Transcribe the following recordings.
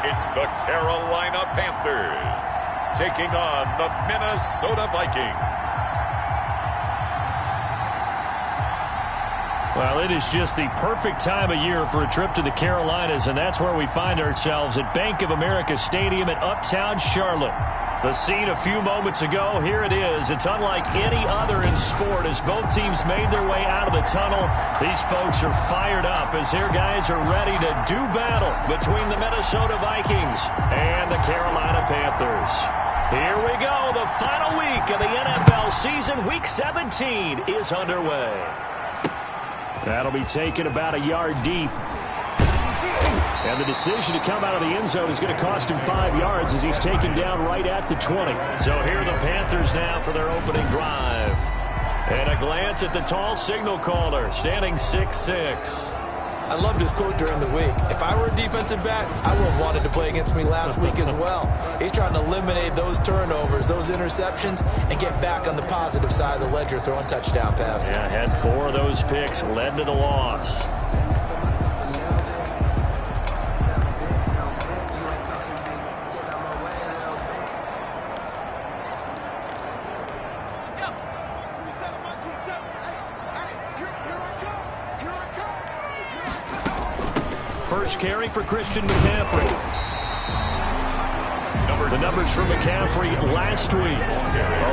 It's the Carolina Panthers taking on the Minnesota Vikings. Well, it is just the perfect time of year for a trip to the Carolinas, and that's where we find ourselves at Bank of America Stadium in Uptown Charlotte. The scene a few moments ago, here it is. It's unlike any other in sport as both teams made their way out of the tunnel. These folks are fired up as their guys are ready to do battle between the Minnesota Vikings and the Carolina Panthers. Here we go. The final week of the NFL season. Week 17 is underway. That'll be taken about a yard deep. And the decision to come out of the end zone is going to cost him 5 yards as he's taken down right at the 20. So here are the Panthers now for their opening drive. And a glance at the tall signal caller, standing 6'6". I loved his quote during the week. If I were a defensive back, I would have wanted to play against me last week as well. He's trying to eliminate those turnovers, those interceptions, and get back on the positive side of the ledger throwing touchdown passes. Yeah, had 4 of those picks, led to the loss. First carry for Christian McCaffrey. The numbers for McCaffrey last week: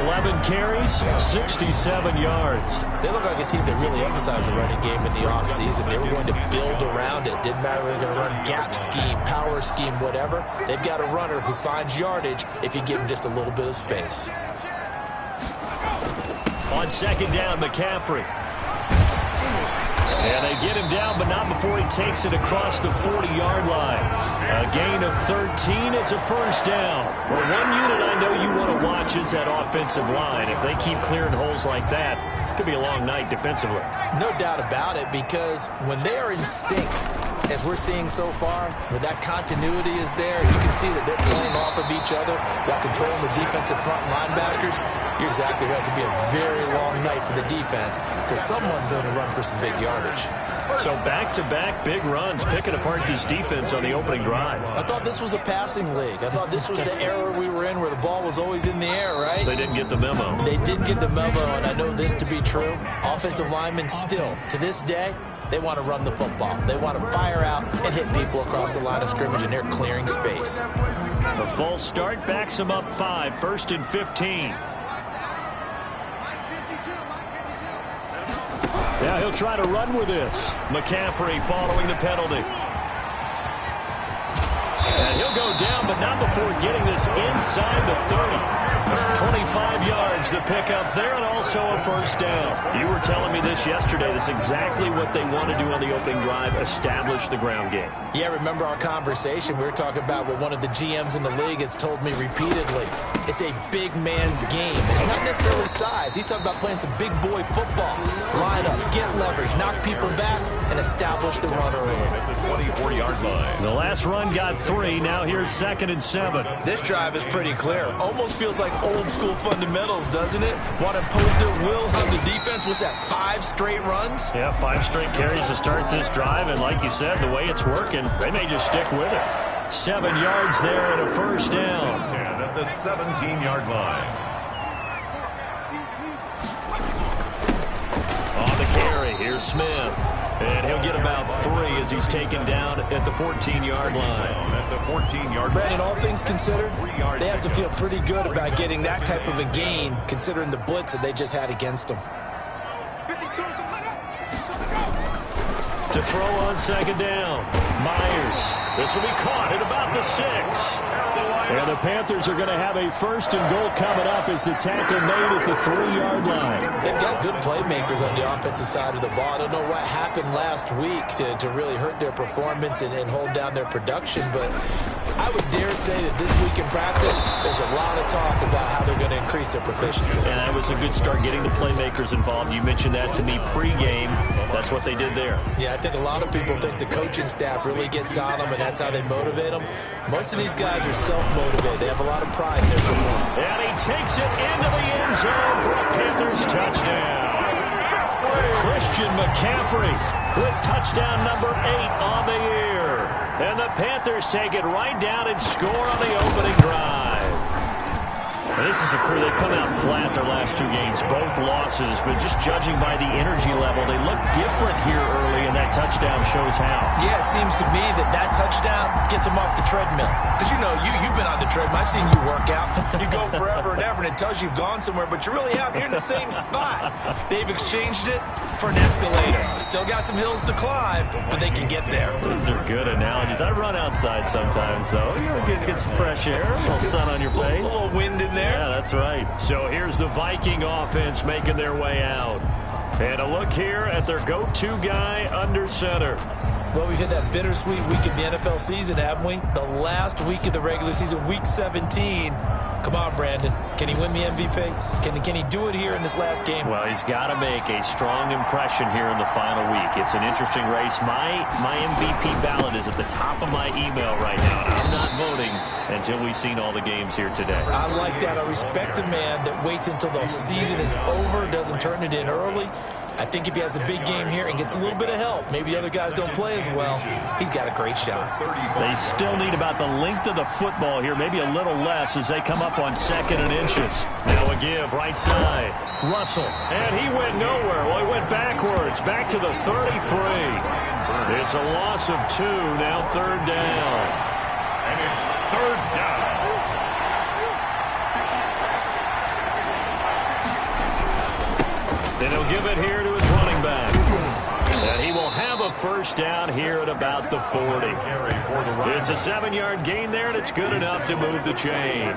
11 carries, 67 yards. They look like a team that really emphasized the running game in the offseason. They were going to build around it. Didn't matter if they were going to run gap scheme, power scheme, whatever. They've got a runner who finds yardage if you give him just a little bit of space. On second down, McCaffrey. And they get him down, but not before he takes it across the 40-yard line. A gain of 13. It's a first down. Well, one unit I know you want to watch is that offensive line. If they keep clearing holes like that, it could be a long night defensively. No doubt about it, because when they are in sync, as we're seeing so far, when that continuity is there, you can see that they're playing off of each other while controlling the defensive front linebackers. You're exactly right. It could be a very long night for the defense because someone's going to run for some big yardage. So back-to-back big runs, picking apart this defense on the opening drive. I thought this was a passing league. I thought this was the era we were in where the ball was always in the air, right? They didn't get the memo. They did get the memo, and I know this to be true. Offensive linemen still, to this day, they want to run the football. They want to fire out and hit people across the line of scrimmage, and they're clearing space. The false start backs them up 5, 1st and 15. Now he'll try to run with this. McCaffrey following the penalty. And he'll go down, but not before getting this inside the 30. 25 yards to pick up there, and also a first down. You were telling me this yesterday. This is exactly what they want to do on the opening drive, establish the ground game. Yeah, remember our conversation? We were talking about what one of the GMs in the league has told me repeatedly. It's a big man's game. It's not necessarily size. He's talking about playing some big boy football. Line up, get leverage, knock people back, and establish the run early. At the 20-40-yard line. The last run got 3. Now here's 2nd and 7. This drive is pretty clear. Almost feels like old school fundamentals, doesn't it? Want to impose their will on the defense. What's that, 5 straight runs? Yeah, 5 straight carries to start this drive, and like you said, the way it's working, they may just stick with it. 7 yards there and a first down. 10 at the 17-yard line. On the carry, here's Smith. And he'll get about 3 as he's taken down at the 14-yard line. At the 14-yard line. Brandon, all things considered, they have to feel pretty good about getting that type of a gain considering the blitz that they just had against them. To throw on second down, Myers. This will be caught at about the 6. And the Panthers are going to have a 1st and goal coming up as the tackle made at the 3-yard line. They've got good playmakers on the offensive side of the ball. I don't know what happened last week to really hurt their performance and hold down their production, but I would dare say that this week in practice, there's a lot of talk about how they're going to increase their proficiency. And that was a good start getting the playmakers involved. You mentioned that to me pregame. That's what they did there. Yeah, I think a lot of people think the coaching staff really gets on them, and that's how they motivate them. Most of these guys are self-motivated. They have a lot of pride in their performance. And he takes it into the end zone for a Panthers touchdown. Christian McCaffrey with touchdown number 8 on the year. And the Panthers take it right down and score on the opening drive. This is a crew that come out flat their last 2 games, both losses, but just judging by the energy level, they look different here early, and that touchdown shows how. Yeah, it seems to me that touchdown gets them off the treadmill. Because, you know, you've been on the treadmill. I've seen you work out. You go forever and ever, and it tells you you've gone somewhere, but you really have. You're in the same spot. They've exchanged it for an escalator. Still got some hills to climb, but they can get there. Those are good analogies. I run outside sometimes, though. You know, get some fresh air, a little sun on your face. A little wind in there. Yeah, that's right. So here's the Viking offense making their way out. And a look here at their go-to guy under center. Well, we've hit that bittersweet week of the NFL season, haven't we? The last week of the regular season, week 17. Come on, Brandon. Can he win the MVP? Can he do it here in this last game? Well, he's got to make a strong impression here in the final week. It's an interesting race. My MVP ballot is at the top of my email right now, and I'm not voting until we've seen all the games here today. I like that. I respect a man that waits until the season is over, doesn't turn it in early. I think if he has a big game here and gets a little bit of help, maybe the other guys don't play as well, he's got a great shot. They still need about the length of the football here, maybe a little less as they come up on 2nd and inches. Now a give, right side. Russell, and he went nowhere. Well, he went backwards, back to the 33. It's a loss of 2, now 3rd down. And it's 3rd down. Then he'll give it here to his running back. And he will have a 1st down here at about the 40. It's a 7-yard gain there, and it's good enough to move the chains.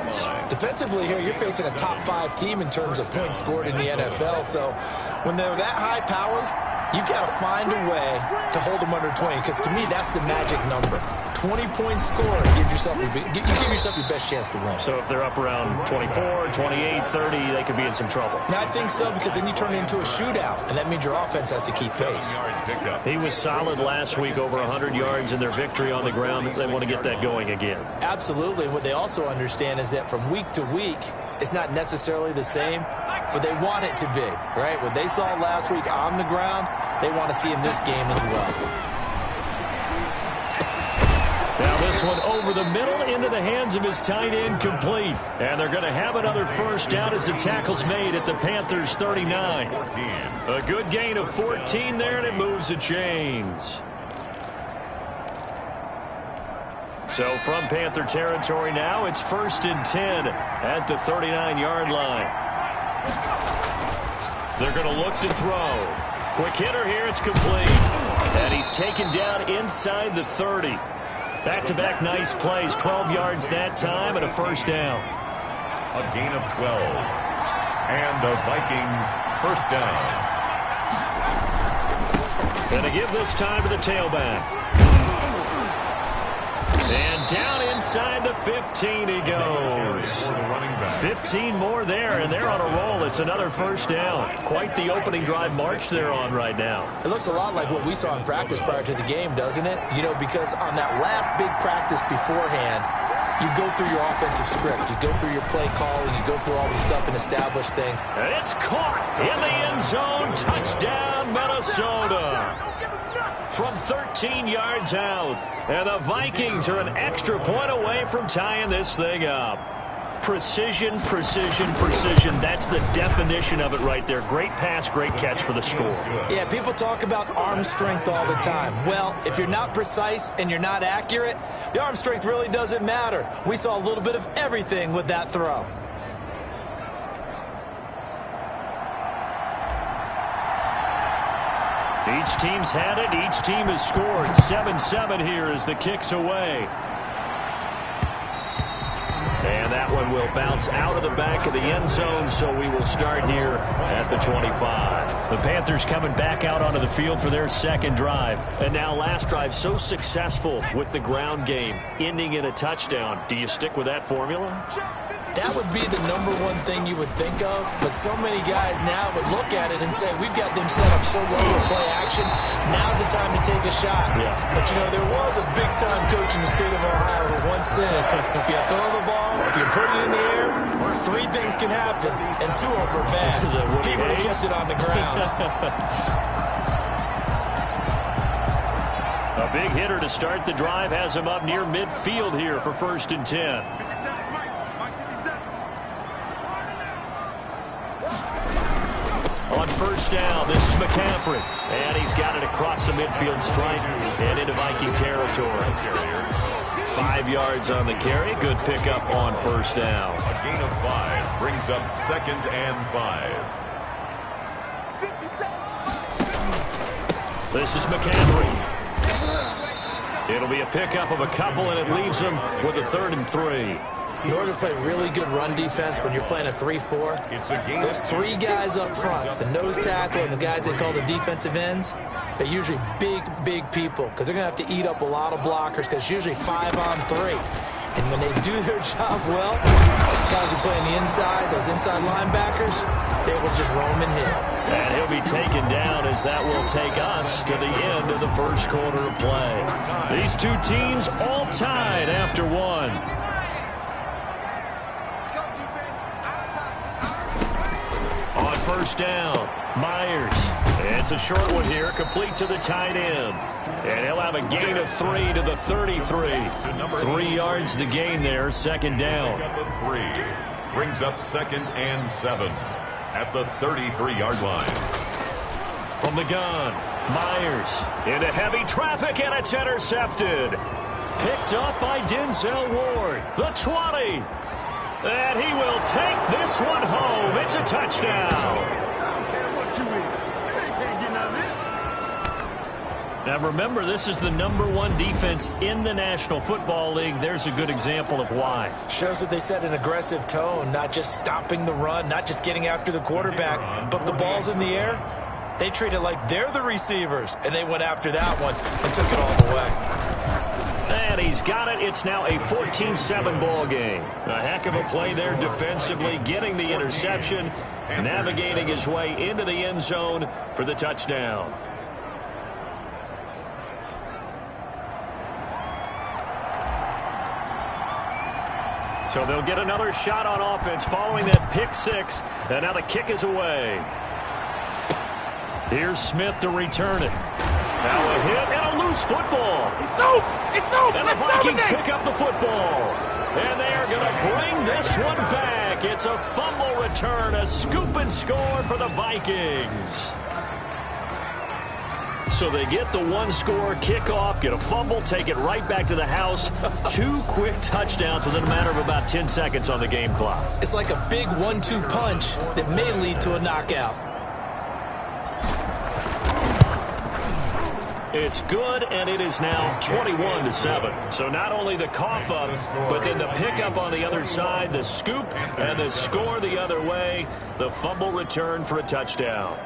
Defensively here, you're facing a top 5 team in terms of points scored in the NFL. So when they're that high-powered, you've got to find a way to hold them under 20, because to me, that's the magic number. 20-point score, you give yourself your best chance to win. So if they're up around 24, 28, 30, they could be in some trouble. I think so, because then you turn it into a shootout, and that means your offense has to keep pace. He was solid last week, over 100 yards in their victory on the ground. They want to get that going again. Absolutely. What they also understand is that from week to week, it's not necessarily the same, but they want it to be, right? What they saw last week on the ground, they want to see in this game as well. Now this one over the middle into the hands of his tight end, complete. And they're going to have another 1st down as the tackle's made at the Panthers' 39. A good gain of 14 there, and it moves the chains. So from Panther territory now, it's 1st and 10 at the 39-yard line. They're going to look to throw. Quick hitter here, it's complete. And he's taken down inside the 30. Back-to-back nice plays, 12 yards that time and a 1st down. A gain of 12. And the Vikings 1st down. And to give this time to the tailback. And down inside the 15 he goes. 15 more there, and they're on a roll. It's another 1st down. Quite the opening drive march they're on right now. It looks a lot like what we saw in practice prior to the game, doesn't it? You know, because on that last big practice beforehand, you go through your offensive script. You go through your play calling. You go through all the stuff and establish things. And it's caught in the end zone. Touchdown, Minnesota. From 13 yards out. And the Vikings are an extra point away from tying this thing up. Precision, precision, precision. That's the definition of it right there. Great pass, great catch for the score. Yeah, people talk about arm strength all the time. Well, if you're not precise and you're not accurate, the arm strength really doesn't matter. We saw a little bit of everything with that throw. Each team's had it. Each team has scored. 7-7 here as the kick's away. And that one will bounce out of the back of the end zone, so we will start here at the 25. The Panthers coming back out onto the field for their 2nd drive. And now last drive so successful with the ground game, ending in a touchdown. Do you stick with that formula? That would be the number one thing you would think of, but so many guys now would look at it and say, we've got them set up so well to play action, now's the time to take a shot. Yeah. But, you know, there was a big-time coach in the state of Ohio who once said, if you throw the ball, if you put it in the air, 3 things can happen, and 2 of them are bad. He would have kept it on the ground. A big hitter to start the drive has him up near midfield here for 1st and 10. On 1st down, this is McCaffrey. And he's got it across the midfield stripe and into Viking territory. 5 yards on the carry. Good pickup on 1st down. A gain of 5 brings up 2nd and 5. This is McCaffrey. It'll be a pickup of a couple, and it leaves them with a 3rd and 3. In order to play really good run defense when you're playing a 3-4, those 3 guys up front, the nose tackle and the guys they call the defensive ends, they're usually big people because they're going to have to eat up a lot of blockers because it's usually 5 on 3. And when they do their job well, guys who play on the inside, those inside linebackers, they will just roam and hit. And he'll be taken down as that will take us to the end of the 1st quarter of play. These 2 teams all tied after 1. On 1st down, Myers. It's a short one here, complete to the tight end. And he'll have a gain of 3 to the 33. 3 yards the gain there, 2nd down. 3 brings up 2nd and 7 at the 33-yard line. From the gun, Myers into heavy traffic, and it's intercepted. Picked up by Denzel Ward, the 20. And he will take this one home. It's a touchdown. Now remember, this is the #1 defense in the National Football League. There's a good example of why. Shows that they set an aggressive tone, not just stopping the run, not just getting after the quarterback, but the ball's in the air. They treat it like they're the receivers, and they went after that one and took it all the way. And he's got it. It's now a 14-7 ball game. A heck of a play there defensively, getting the interception, navigating his way into the end zone for the touchdown. So they'll get another shot on offense following that pick 6. And now the kick is away. Here's Smith to return it. Now a hit and a loose football. It's over. It's over. And the Vikings pick up the football. And they are going to bring this one back. It's a fumble return, a scoop and score for the Vikings. So they get the 1-score kickoff, get a fumble, take it right back to the house. 2 quick touchdowns within a matter of about 10 seconds on the game clock. It's like a big 1-2 punch that may lead to a knockout. It's good, and it is now 21-7. So not only the cough up, but then the pickup on the other side, the scoop, and the score the other way. The fumble return for a touchdown.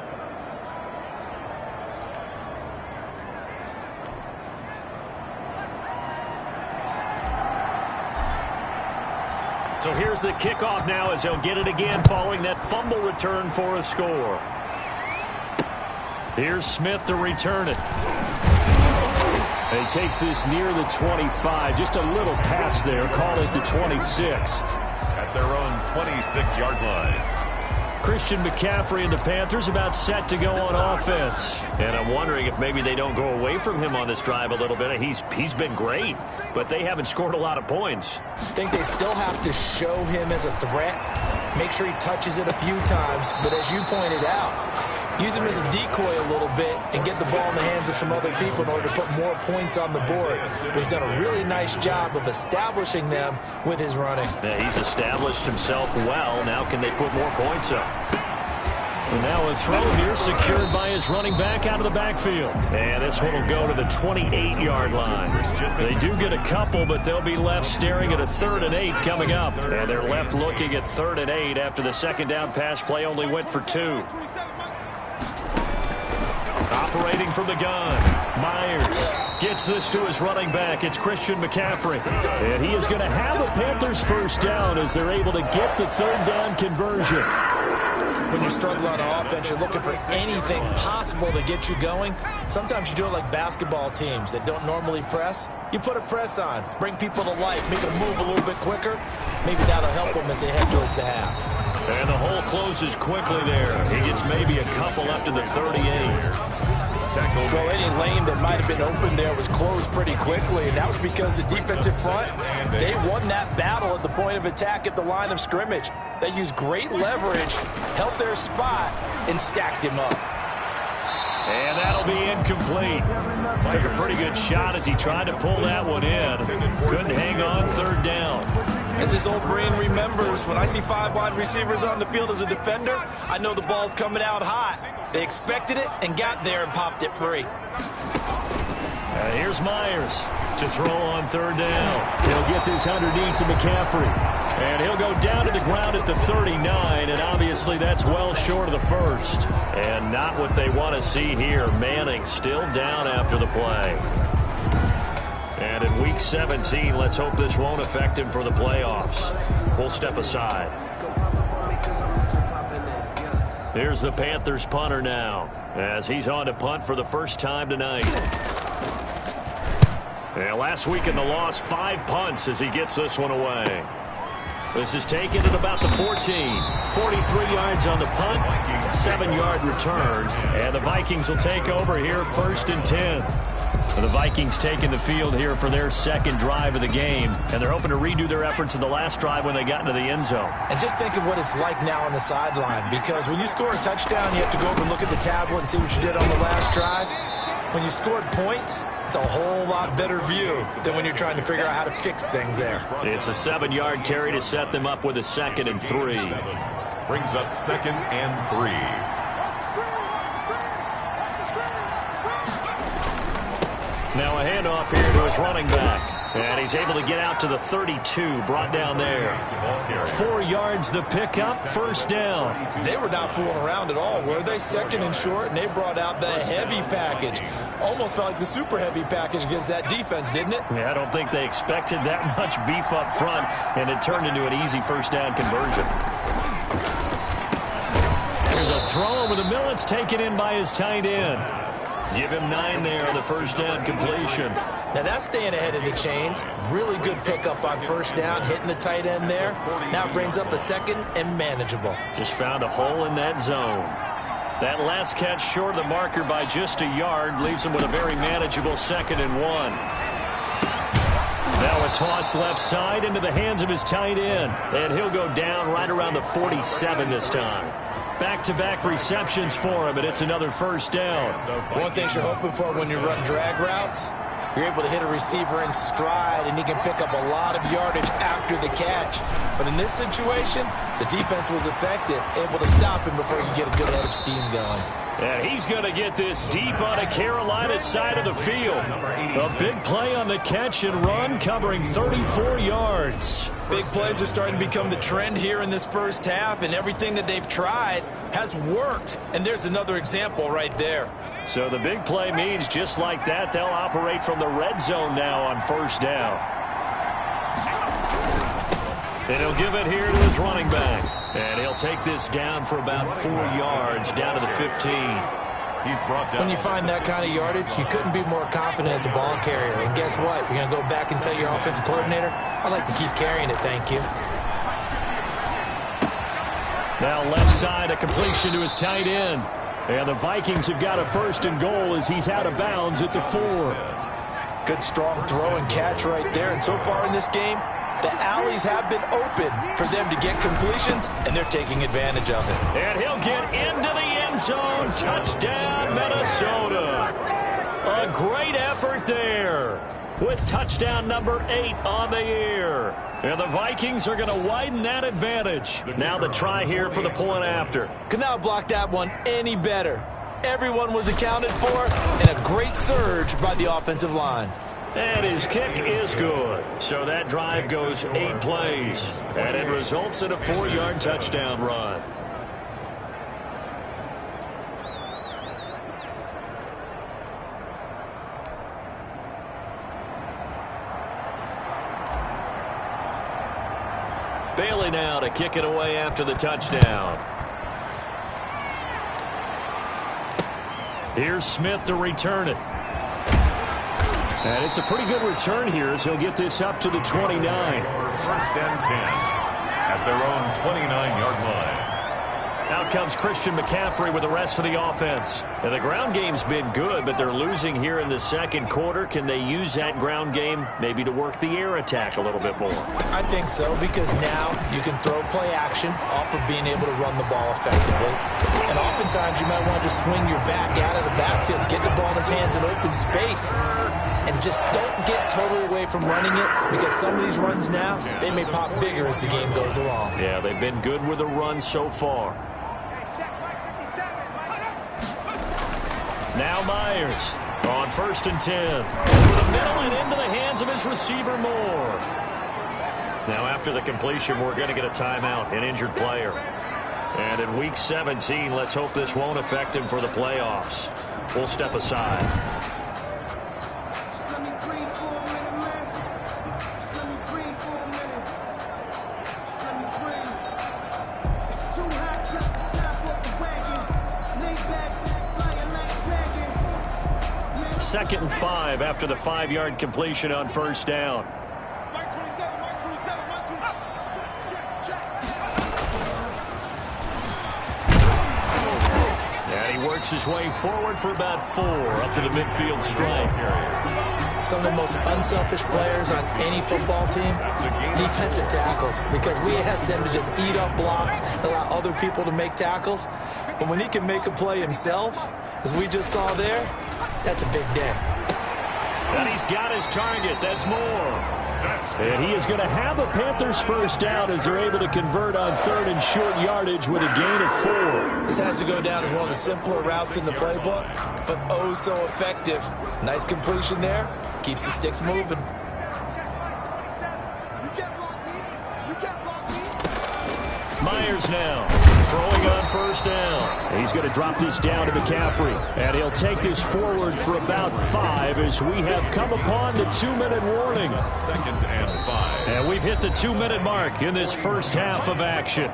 So here's the kickoff now as they'll get it again following that fumble return for a score. Here's Smith to return it. He takes this near the 25. Just a little pass there. Call it the 26. At their own 26-yard line. Christian McCaffrey and the Panthers about set to go on offense. And I'm wondering if maybe they don't go away from him on this drive a little bit. He's been great, but they haven't scored a lot of points. I think they still have to show him as a threat. Make sure he touches it a few times. But as you pointed out, use him as a decoy a little bit and get the ball in the hands of some other people in order to put more points on the board. But he's done a really nice job of establishing them with his running. Yeah, he's established himself well. Now can they put more points up? And now a throw here secured by his running back out of the backfield. And this one will go to the 28-yard line. They do get a couple, but they'll be left staring at a 3rd and 8 coming up. And they're left looking at 3rd and 8 after the 2nd down pass play only went for 2. Operating from the gun, Myers gets this to his running back. It's Christian McCaffrey. And he is going to have a Panthers 1st down as they're able to get the 3rd down conversion. When you struggle on offense, you're looking for anything possible to get you going. Sometimes you do it like basketball teams that don't normally press. You put a press on, bring people to life, make them move a little bit quicker. Maybe that'll help them as they head towards the half. And the hole closes quickly there. He gets maybe a couple up to the 38. Well, any lane that might have been open there was closed pretty quickly, and that was because the defensive front, they won that battle at the point of attack at the line of scrimmage. They used great leverage, held their spot, and stacked him up. And that'll be incomplete. Took a pretty good shot as he tried to pull that one in. Couldn't hang on third down. As his old brain remembers, when I see 5 wide receivers on the field as a defender, I know the ball's coming out hot. They expected it and got there and popped it free. Here's Myers to throw on third down. He'll get this underneath to McCaffrey. And he'll go down to the ground at the 39, and obviously that's well short of the first. And not what they want to see here. Manning still down after the play. And in Week 17, let's hope this won't affect him for the playoffs. We'll step aside. Here's the Panthers punter now, as he's on to punt for the first time tonight. And last week in the loss, 5 punts as he gets this one away. This is taken at about the 14. 43 yards on the punt, 7-yard return. And the Vikings will take over here, 1st and 10. The Vikings taking the field here for their second drive of the game, and they're hoping to redo their efforts in the last drive when they got into the end zone. And just think of what it's like now on the sideline, because when you score a touchdown, you have to go over and look at the tablet and see what you did on the last drive. When you scored points, it's a whole lot better view than when you're trying to figure out how to fix things there. It's a 7-yard carry to set them up with a 2nd and 3. Brings up 2nd and 3. Now a handoff here to his running back. And he's able to get out to the 32, brought down there. 4 yards the pickup, 1st down. They were not fooling around at all, were they? 2nd and short, and they brought out the heavy package. Almost felt like the super heavy package against that defense, didn't it? Yeah, I don't think they expected that much beef up front, and it turned into an easy 1st down conversion. There's a throw over the middle. It's taken in by his tight end. Give him 9 there on the 1st down completion. Now that's staying ahead of the chains. Really good pickup on 1st down, hitting the tight end there. Now brings up a 2nd and manageable. Just found a hole in that zone. That last catch short of the marker by just a yard leaves him with a very manageable 2nd and 1. Now a toss left side into the hands of his tight end. And he'll go down right around the 47 this time. Back-to-back receptions for him, and it's another 1st down. One thing you're hoping for when you run drag routes, you're able to hit a receiver in stride, and he can pick up a lot of yardage after the catch. But in this situation, the defense was effective, able to stop him before he could get a good head of steam going. And he's going to get this deep on a Carolina side of the field. A big play on the catch and run, covering 34 yards. Big plays are starting to become the trend here in this first half, and everything that they've tried has worked. And there's another example right there. So the big play means just like that, they'll operate from the red zone now on 1st down. And he'll give it here to his running back. And he'll take this down for about 4 yards, down to the 15. He's brought down. When you find that kind of yardage, you couldn't be more confident as a ball carrier. And guess what? You're going to go back and tell your offensive coordinator, I'd like to keep carrying it, thank you. Now left side, a completion to his tight end. And the Vikings have got a 1st and goal as he's out of bounds at the 4. Good strong throw and catch right there. And so far in this game, the alleys have been open for them to get completions, and they're taking advantage of it. And he'll get into the end zone. Touchdown, Minnesota. A great effort there with touchdown number 8 on the year. And the Vikings are going to widen that advantage. Now the try here for the point after. Could not block that one any better. Everyone was accounted for, and a great surge by the offensive line. And his kick is good. So that drive goes 8 plays. And it results in a 4-yard touchdown run. Bailey now to kick it away after the touchdown. Here's Smith to return it. And it's a pretty good return here as he'll get this up to the 29. 1st and 10 at their own 29-yard line. Out comes Christian McCaffrey with the rest of the offense. And the ground game's been good, but they're losing here in the second quarter. Can they use that ground game maybe to work the air attack a little bit more? I think so, because now you can throw play action off of being able to run the ball effectively. And oftentimes you might want to just swing your back out of the backfield, get the ball in his hands in open space, and just don't get totally away from running it, because some of these runs now, they may pop bigger as the game goes along. Yeah, they've been good with a run so far. Now Myers on 1st and 10. Over the middle and into the hands of his receiver Moore. Now after the completion, we're going to get a timeout, an injured player. And in week 17, let's hope this won't affect him for the playoffs. We'll step aside. Second and 5 after the 5-yard completion on 1st down. And he works his way forward for about 4 up to the midfield stripe. Some of the most unselfish players on any football team, defensive tackles, because we ask them to just eat up blocks, allow other people to make tackles. But when he can make a play himself, as we just saw there, that's a big day. And he's got his target. That's Moore. And he is going to have a Panthers first down as they're able to convert on 3rd and short yardage with a gain of 4. This has to go down as one of the simpler routes in the playbook, but oh so effective. Nice completion there. Keeps the sticks moving. Myers now throwing on 1st down. He's going to drop this down to McCaffrey. And he'll take this forward for about 5 as we have come upon the 2-minute warning. 2nd and 5. And we've hit the 2-minute mark in this first half of action.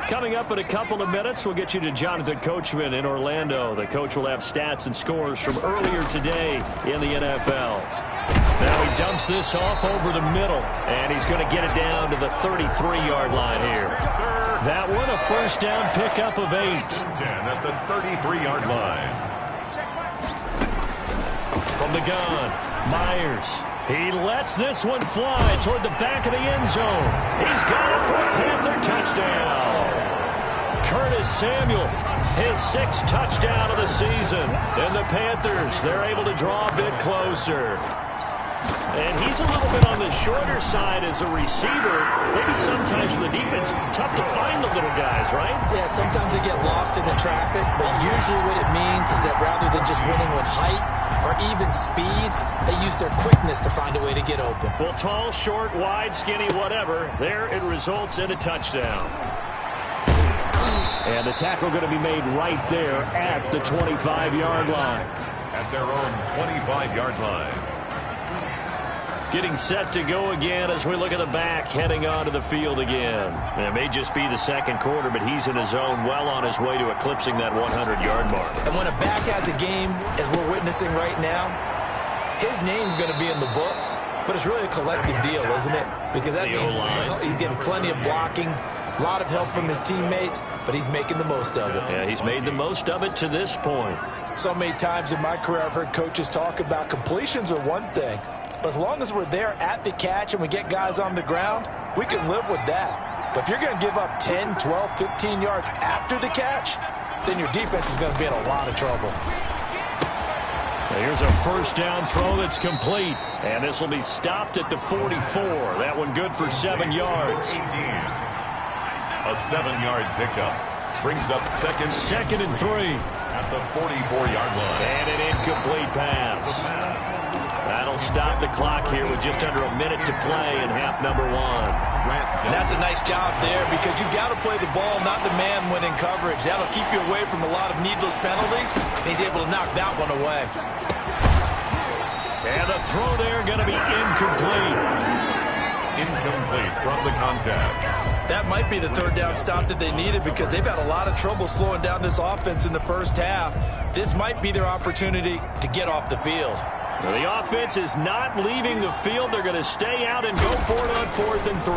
Coming up in a couple of minutes, we'll get you to Jonathan Coachman in Orlando. The coach will have stats and scores from earlier today in the NFL. Now he dumps this off over the middle, and he's going to get it down to the 33-yard line here. That one, a first down pickup of 8. 10 at the 33-yard line. From the gun, Myers. He lets this one fly toward the back of the end zone. He's got it for a Panther touchdown. Curtis Samuel, his 6th touchdown of the season. And the Panthers, they're able to draw a bit closer. And he's a little bit on the shorter side as a receiver. Maybe sometimes for the defense, tough to find the little guys, right? Yeah, sometimes they get lost in the traffic, but usually what it means is that rather than just winning with height or even speed, they use their quickness to find a way to get open. Well, tall, short, wide, skinny, whatever, there it results in a touchdown. And the tackle going to be made right there at the 25-yard line. At their own 25-yard line. Getting set to go again as we look at the back heading onto the field again. It may just be the second quarter, but he's in his zone well on his way to eclipsing that 100-yard mark. And when a back has a game, as we're witnessing right now, his name's going to be in the books, but it's really a collective deal, isn't it? Because that means he's getting plenty of blocking, a lot of help from his teammates, but he's making the most of it. Yeah, he's made the most of it to this point. So many times in my career I've heard coaches talk about completions are one thing, but as long as we're there at the catch and we get guys on the ground, we can live with that. But if you're going to give up 10, 12, 15 yards after the catch, then your defense is going to be in a lot of trouble. Here's a first down throw that's complete. And this will be stopped at the 44. That one good for 7 yards. 18. A 7-yard pickup. Brings up second and 3. At the 44-yard line. And an incomplete pass. That'll stop the clock here with just under a minute to play in half number 1. And that's a nice job there because you've got to play the ball, not the man when in coverage. That'll keep you away from a lot of needless penalties. And he's able to knock that one away. And the throw there going to be incomplete. Incomplete from the contact. That might be the third down stop that they needed because they've had a lot of trouble slowing down this offense in the first half. This might be their opportunity to get off the field. The offense is not leaving the field. They're going to stay out and go for it on 4th and 3.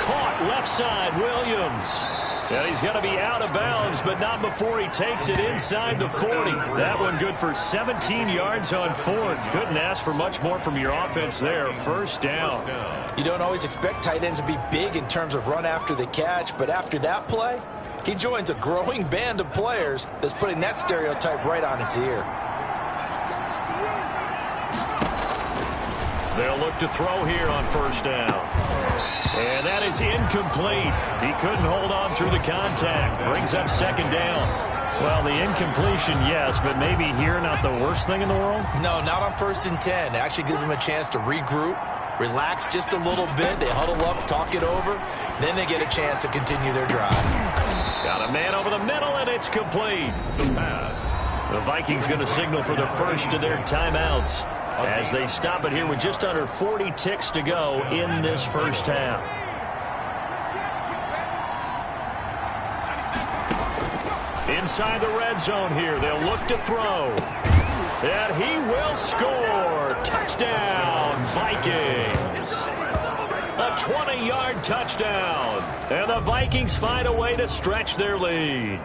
Caught left side, Williams. And he's going to be out of bounds, but not before he takes it inside the 40. That one good for 17 yards on 4th. Couldn't ask for much more from your offense there. First down. You don't always expect tight ends to be big in terms of run after the catch, but after that play, he joins a growing band of players that's putting that stereotype right on its ear. They'll look to throw here on first down. And that is incomplete. He couldn't hold on through the contact. Brings up second down. Well, the incompletion, yes, but maybe here not the worst thing in the world? No, not on 1st and 10. It actually gives them a chance to regroup, relax just a little bit. They huddle up, talk it over. Then they get a chance to continue their drive. Got a man over the middle, and it's complete. The pass. The Vikings going to signal for the first of their timeouts as they stop it here with just under 40 ticks to go in this first half. Inside the red zone here, they'll look to throw. And he will score. Touchdown, Vikings. A 20-yard touchdown. And the Vikings find a way to stretch their lead.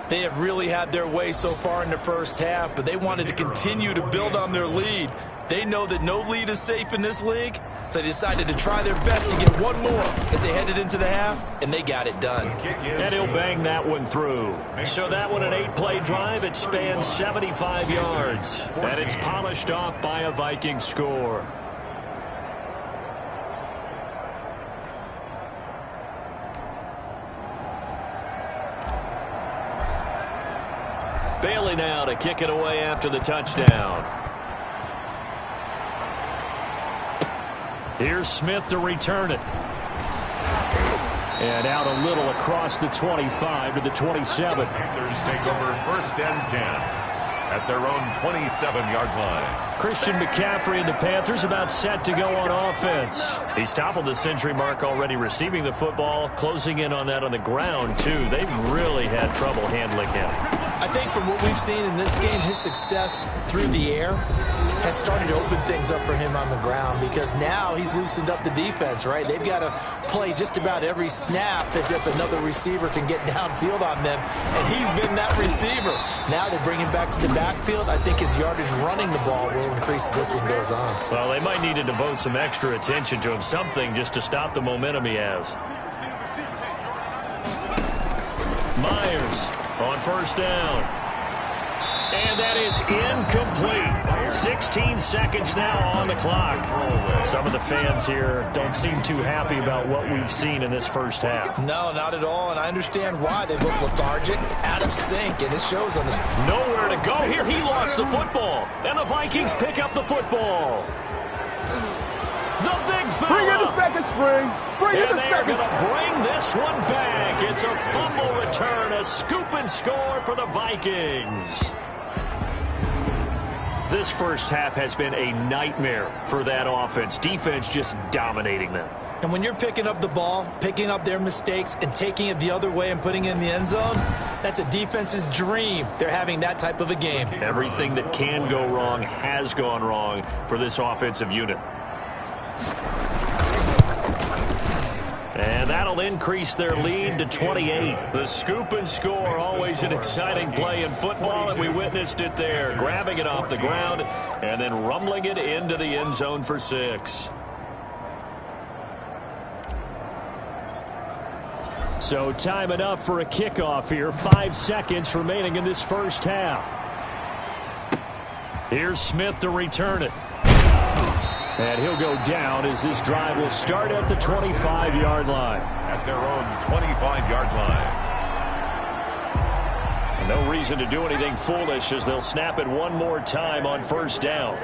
They have really had their way so far in the first half, but they wanted to continue to build on their lead. They know that no lead is safe in this league, so they decided to try their best to get one more as they headed into the half, and they got it done. And he'll bang that one through. So that one, an 8-play drive. It spans 75 yards, and it's polished off by a Viking score. Bailey now to kick it away after the touchdown. Here's Smith to return it. And out a little across the 25 to the 27. Panthers take over 1st and 10 at their own 27-yard line. Christian McCaffrey and the Panthers about set to go on offense. He's toppled the century mark already receiving the football, closing in on that on the ground, too. They've really had trouble handling him. I think from what we've seen in this game, his success through the air has started to open things up for him on the ground because now he's loosened up the defense, right? They've got to play just about every snap as if another receiver can get downfield on them, and he's been that receiver. Now they bring him back to the backfield. I think his yardage running the ball will increase as this one goes on. Well, they might need to devote some extra attention to him, something just to stop the momentum he has. Myers on first down. And that is incomplete. 16 seconds now on the clock. Some of the fans here don't seem too happy about what we've seen in this first half. No, not at all, and I understand why. They look lethargic, out of sync, and it shows on this. Nowhere to go here. He lost the football, and the Vikings pick up the football. The big fella. Bring in the second string. And they're going to bring this one back. It's a fumble return, a scoop and score for the Vikings. This first half has been a nightmare for that offense. Defense just dominating them. And when you're picking up the ball, picking up their mistakes, and taking it the other way and putting it in the end zone, that's a defense's dream. They're having that type of a game. Everything that can go wrong has gone wrong for this offensive unit. And that'll increase their lead to 28. The scoop and score, always an exciting play in football, and we witnessed it there. Grabbing it off the ground and then rumbling it into the end zone for 6. So time enough for a kickoff here. 5 seconds remaining in this first half. Here's Smith to return it. And he'll go down as this drive will start at the 25-yard line. At their own 25-yard line. No reason to do anything foolish as they'll snap it one more time on first down.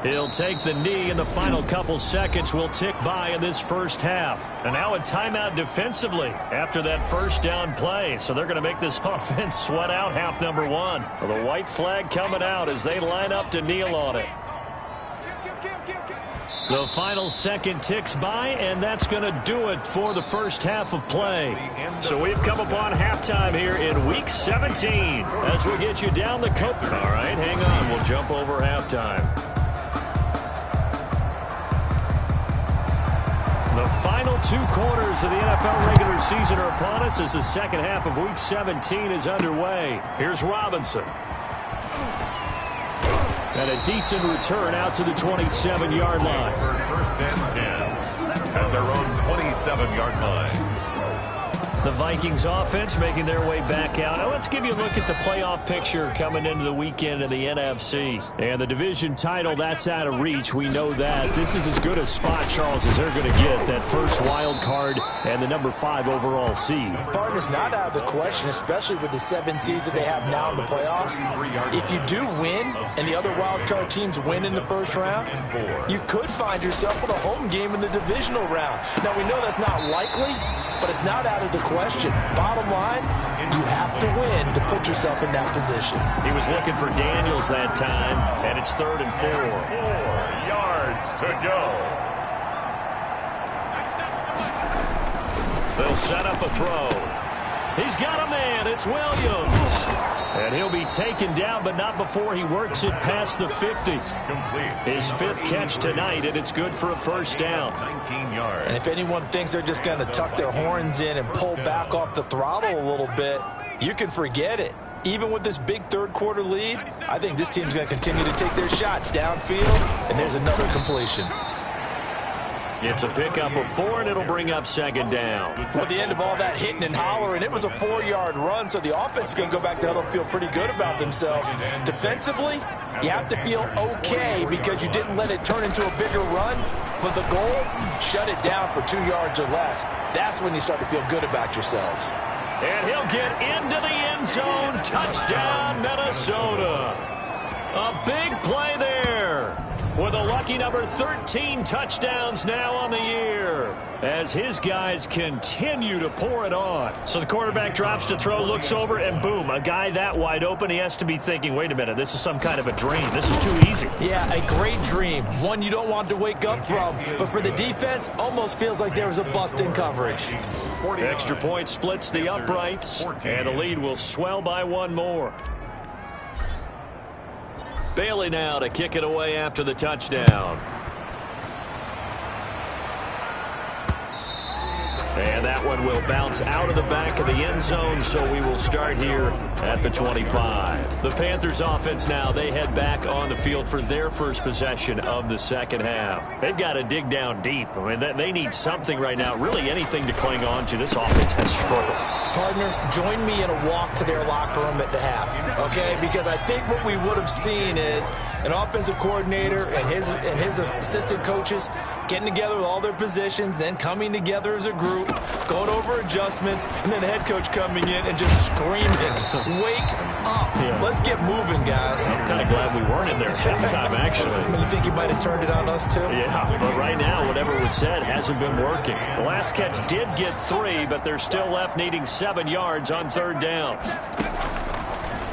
He'll take the knee, and the final couple seconds will tick by in this first half. And now a timeout defensively after that first down play. So they're going to make this offense sweat out half number 1. The white flag coming out as they line up to kneel on it. The final second ticks by, and that's going to do it for the first half of play. So we've come upon halftime here in Week 17 as we get you down the coast. All right, hang on. We'll jump over halftime. The final 2 quarters of the NFL regular season are upon us as the second half of Week 17 is underway. Here's Robinson. And a decent return out to the 27-yard line. First and 10 at their own 27-yard line. The Vikings offense making their way back out. Now let's give you a look at the playoff picture coming into the weekend in the NFC. And the division title, that's out of reach. We know that. This is as good a spot, Charles, as they're going to get. That first wild card and the number 5 overall seed. Partner's not out of the question, especially with the 7 seeds that they have now in the playoffs. If you do win and the other wild card teams win in the first round, you could find yourself with a home game in the divisional round. Now, we know that's not likely, but it's not out of the question. Bottom line, you have to win to put yourself in that position. He was looking for Daniels that time, and it's 3rd and 4. 4 yards to go. They'll set up a throw. He's got a man. It's Williams. And he'll be taken down, but not before he works it past the 50. Complete. His 5th catch tonight, and it's good for a first down. 19 yards. And if anyone thinks they're just going to tuck their horns in and pull back off the throttle a little bit, you can forget it. Even with this big third-quarter lead, I think this team's going to continue to take their shots downfield, and there's another completion. It's a pickup of 4, and it'll bring up 2nd down. Well, at the end of all that hitting and hollering, it was a 4-yard run, so the offense is going to go back to huddle and feel pretty good about themselves. Defensively, you have to feel okay because you didn't let it turn into a bigger run, but the goal, shut it down for 2 yards or less. That's when you start to feel good about yourselves. And he'll get into the end zone. Touchdown, Minnesota. A big play there. With a lucky number 13 touchdowns now on the year as his guys continue to pour it on. So the quarterback drops to throw, looks over, and boom, a guy that wide open, he has to be thinking, wait a minute, this is some kind of a dream. This is too easy. Yeah, a great dream. One you don't want to wake up from. But for the defense, almost feels like there was a bust in coverage. Extra point splits the uprights, and the lead will swell by 1 more. Bailey now to kick it away after the touchdown. And that one will bounce out of the back of the end zone, so we will start here at the 25. The Panthers offense now, they head back on the field for their first possession of the second half. They've got to dig down deep. I mean, they need something right now, really anything to cling on to. This offense has struggled. Partner, join me in a walk to their locker room at the half, okay? Because I think what we would have seen is an offensive coordinator and his assistant coaches getting together with all their positions, then coming together as a group, going over adjustments, and then the head coach coming in and just screaming, wake up. Yeah. Let's get moving, guys. I'm kind of glad we weren't in there at halftime, actually. You think you might have turned it on us, too? Yeah, but right now, whatever was said hasn't been working. The last catch did get 3, but they're still left needing 7 yards on 3rd down.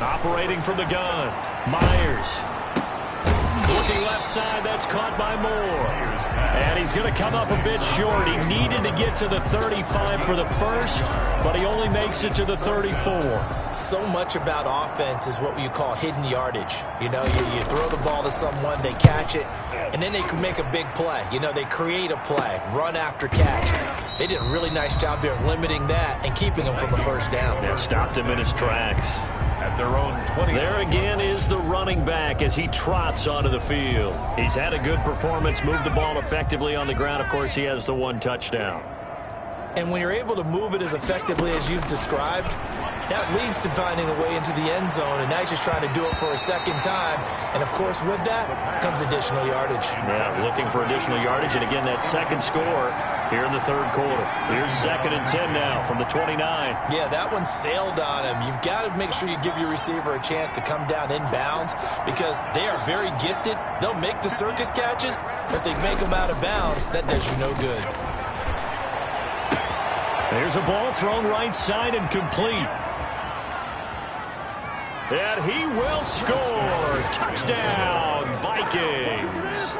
Operating from the gun, Myers. Looking left side, that's caught by Moore. And he's going to come up a bit short. He needed to get to the 35 for the first, but he only makes it to the 34. So much about offense is what you call hidden yardage. You know, you throw the ball to someone, they catch it, and then they can make a big play. You know, they create a play, run after catch. They did a really nice job there of limiting that and keeping him from the first down. Yeah, stopped him in his tracks. At their own 20. There again is the running back as he trots onto the field. He's had a good performance, moved the ball effectively on the ground. Of course, he has the 1 touchdown. And when you're able to move it as effectively as you've described, that leads to finding a way into the end zone, and now he's just trying to do it for a second time. And, of course, with that comes additional yardage. Yeah, looking for additional yardage, and again, that second score here in the 3rd quarter. Here's 2nd and 10 now from the 29. Yeah, that one sailed on him. You've got to make sure you give your receiver a chance to come down inbounds because they are very gifted. They'll make the circus catches, but if they make them out of bounds, that does you no good. There's a ball thrown right side and complete. And he will score. Touchdown, Vikings.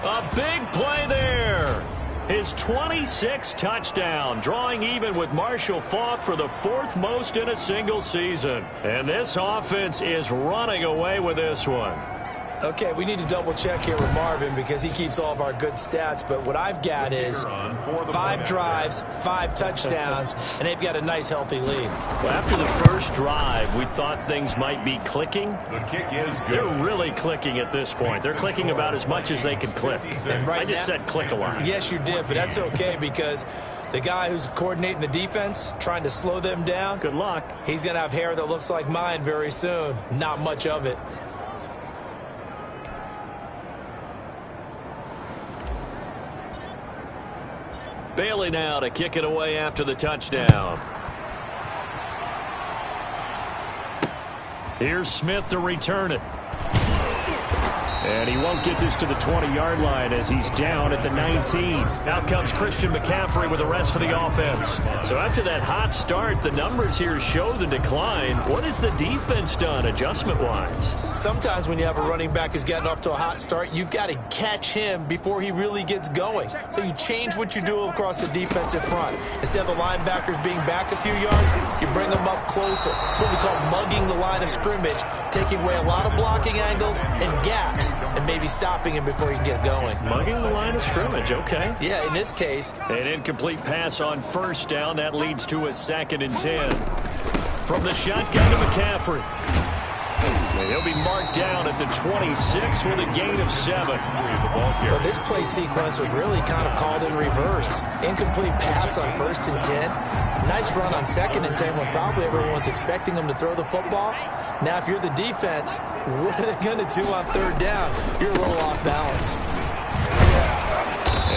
A big play there. His 26th touchdown, drawing even with Marshall Faulk for the 4th most in a single season. And this offense is running away with this one. Okay, we need to double-check here with Marvin because he keeps all of our good stats. But what I've got is 5 drives, 5 touchdowns, and they've got a nice, healthy lead. Well, after the first drive, we thought things might be clicking. The kick is good. They're really clicking at this point. They're clicking about as much as they can click. And right I just said click a lot. Yes, you did, but that's okay because the guy who's coordinating the defense, trying to slow them down, good luck. He's going to have hair that looks like mine very soon. Not much of it. Bailey now to kick it away after the touchdown. Here's Smith to return it. And he won't get this to the 20-yard line as he's down at the 19. Out comes Christian McCaffrey with the rest of the offense. So after that hot start, the numbers here show the decline. What has the defense done adjustment-wise? Sometimes when you have a running back who's getting off to a hot start, you've got to catch him before he really gets going. So you change what you do across the defensive front. Instead of the linebackers being back a few yards, you bring them up closer. It's what we call mugging the line of scrimmage, taking away a lot of blocking angles and gaps, and maybe stopping him before he can get going. Mugging the line of scrimmage, okay. Yeah, in this case. An incomplete pass on first down. That leads to a 2nd and 10. From the shotgun to McCaffrey. And he'll be marked down at the 26 with a gain of 7. Well, this play sequence was really kind of called in reverse. Incomplete pass on 1st and 10. Nice run on 2nd and 10 when probably everyone's expecting him to throw the football. Now, if you're the defense, what are they going to do on 3rd down? You're a little off balance.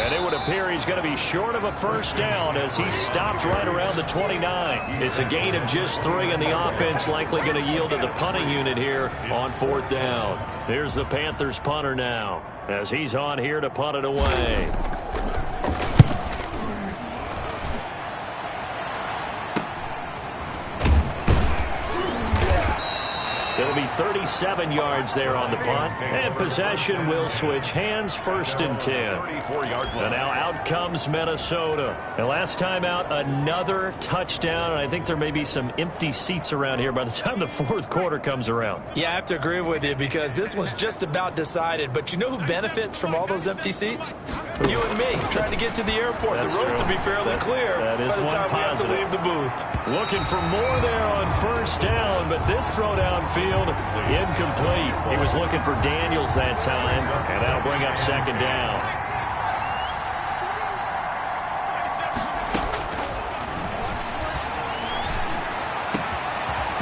And it would appear he's going to be short of a first down as he stopped right around the 29. It's a gain of just 3, and the offense likely going to yield to the punting unit here on 4th down. Here's the Panthers punter now as he's on here to punt it away. It'll be 37 yards there on the punt, and possession will switch hands, 1st and 10. And now out comes Minnesota. And last time out, another touchdown, and I think there may be some empty seats around here by the time the 4th quarter comes around. Yeah, I have to agree with you because this one's just about decided. But you know who benefits from all those empty seats? You and me, trying to get to the airport. That's the road true. to be fairly clear by the time we have to leave the booth. Looking for more there on 1st down, but this throw downfield, incomplete. He was looking for Daniels that time, and that'll bring up 2nd down.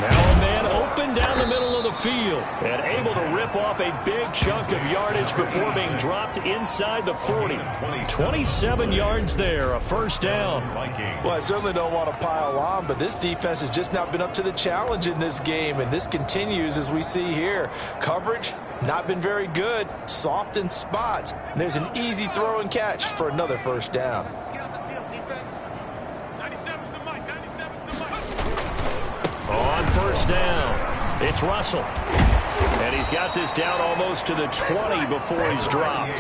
Now a man open down the middle of the field and able to rip off a big chunk of yardage before being dropped inside the 40. 27 yards there, a 1st down. Well, I certainly don't want to pile on, but this defense has just not been up to the challenge in this game, and this continues as we see here. Coverage, not been very good, soft in spots. There's an easy throw and catch for another 1st down. On 1st down, it's Russell. And he's got this down almost to the 20 before he's dropped.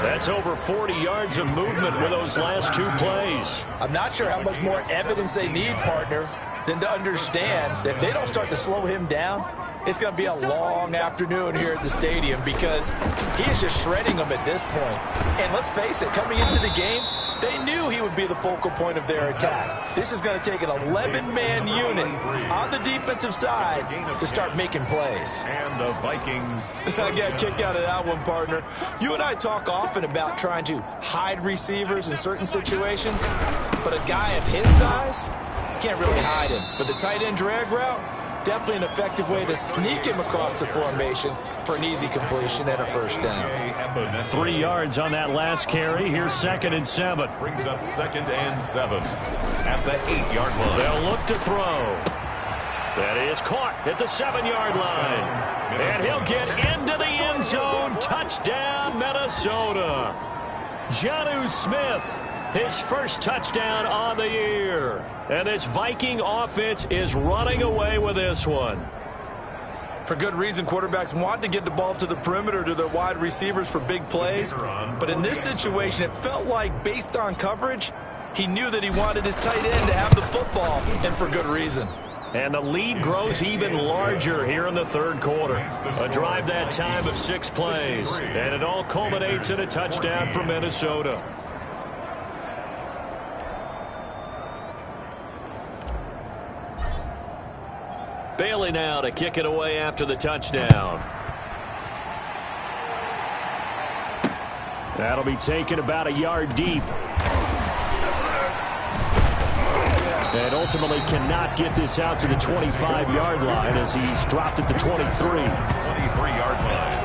That's over 40 yards of movement with those last 2 plays. I'm not sure how much more evidence they need, partner, than to understand that if they don't start to slow him down, it's going to be a long afternoon here at the stadium because he is just shredding them at this point. And let's face it, coming into the game, they knew he would be the focal point of their attack. This is going to take an 11-man unit on the defensive side to start making plays. And the Vikings. I got a kick out of that one, partner. You and I talk often about trying to hide receivers in certain situations, but a guy of his size can't really hide him. But the tight end drag route, definitely an effective way to sneak him across the formation for an easy completion and a 1st down. 3 yards on that last carry. Here's 2nd and 7. Brings up 2nd and 7 at the 8-yard line. They'll look to throw. That is caught at the 7-yard line. And he'll get into the end zone. Touchdown, Minnesota. Jonnu Smith, his 1st touchdown on the year. And this Viking offense is running away with this one. For good reason, quarterbacks want to get the ball to the perimeter to their wide receivers for big plays. But in this situation, it felt like, based on coverage, he knew that he wanted his tight end to have the football, and for good reason. And the lead grows even larger here in the third quarter. A drive that time of 6 plays. And it all culminates in a touchdown for Minnesota. Bailey now to kick it away after the touchdown. That'll be taken about a yard deep. And ultimately cannot get this out to the 25-yard line as he's dropped at the 23. 23-yard line.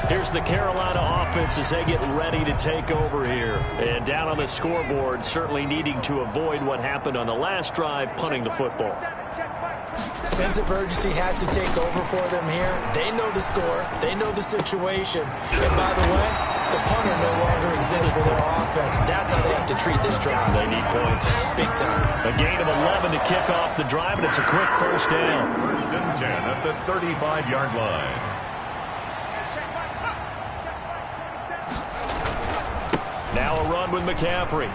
Here's the Carolina offense as they get ready to take over here. And down on the scoreboard, certainly needing to avoid what happened on the last drive, punting the football. Sense of urgency has to take over for them here. They know the score. They know the situation. And by the way, the punter no longer exists for their offense. That's how they have to treat this drive. They need points. Big time. A gain of 11 to kick off the drive, and it's a quick first down. First and 10 at the 35-yard line. Now a run with McCaffrey.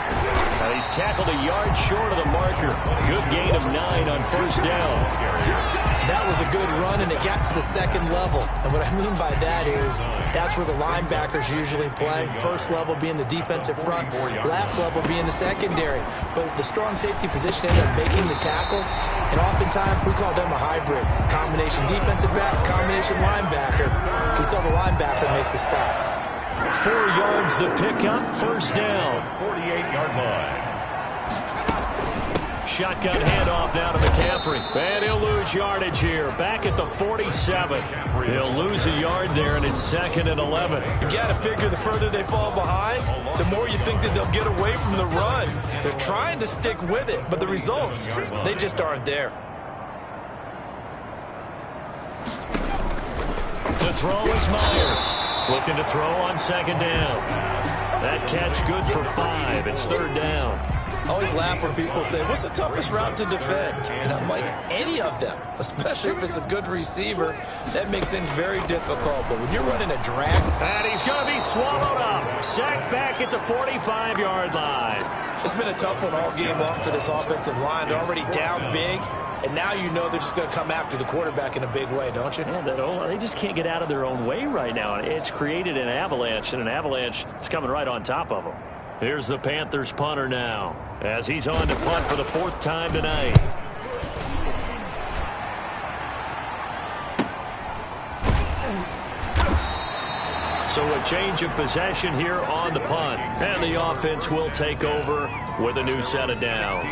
And he's tackled a yard short of the marker. Good gain of 9 on first down. That was a good run, and it got to the second level. And what I mean by that is that's where the linebackers usually play. First level being the defensive front, last level being the secondary. But the strong safety position ended up making the tackle, and oftentimes we call them a hybrid. Combination defensive back, combination linebacker. We saw the linebacker make the stop. 4 yards the pickup, first down. 48-yard line. Shotgun handoff now to McCaffrey. And he'll lose yardage here. Back at the 47. He'll lose a yard there, and it's 2nd and 11. You've got to figure the further they fall behind, the more you think that they'll get away from the run. They're trying to stick with it, but the results, they just aren't there. To throw is Myers. Looking to throw on second down. That catch good for 5. It's 3rd down. I always laugh when people say, what's the toughest route to defend? And I'm like, any of them, especially if it's a good receiver. That makes things very difficult. But when you're running a drag. And he's going to be swallowed up. Sacked back at the 45-yard line. It's been a tough one all game long for this offensive line. They're already down big. And now you know they're just going to come after the quarterback in a big way, don't you? Yeah, they just can't get out of their own way right now. It's created an avalanche, and an avalanche is coming right on top of them. Here's the Panthers punter now, as he's on to punt for the 4th time tonight. So a change of possession here on the punt. And the offense will take over with a new set of downs.